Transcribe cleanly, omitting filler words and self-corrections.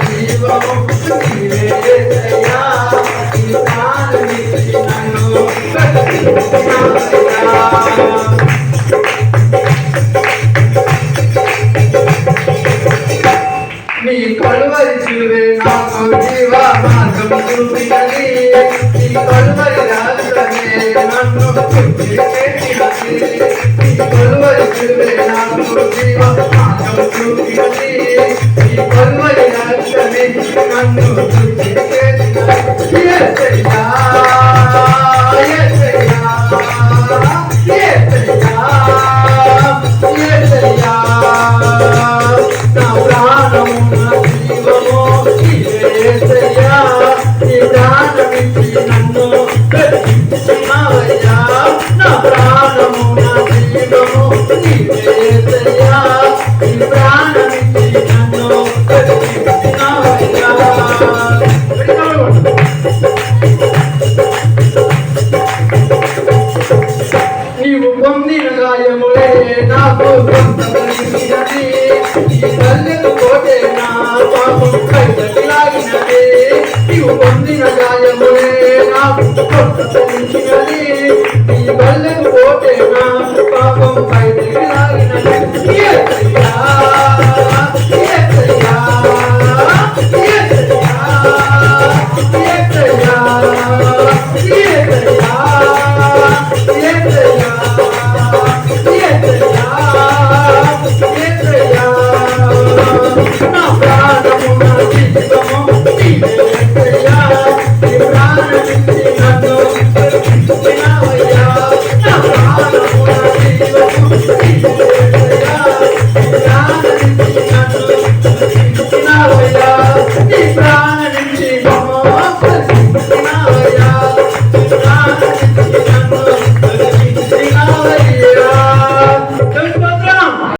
జీవము నీవే యేసయ్యా నీ ప్రాణమిచ్చి నన్ను బ్రతికించినావయ్యా నీ కలువరి శిలువే నాకు జీవ మార్గం చూపినది నీ కలువరి రక్తమే నన్ను శుద్ధి చేసినది నీ కలువరి శిలువే నాకు జీవ మార్గం చూపినది నీ కలువరి రక్తమే నన్ను శుద్ధి చేసినది యేసయ్యా యేసయ్యా యేసయ్యా యేసయ్యా నా ప్రాణము నా జీవము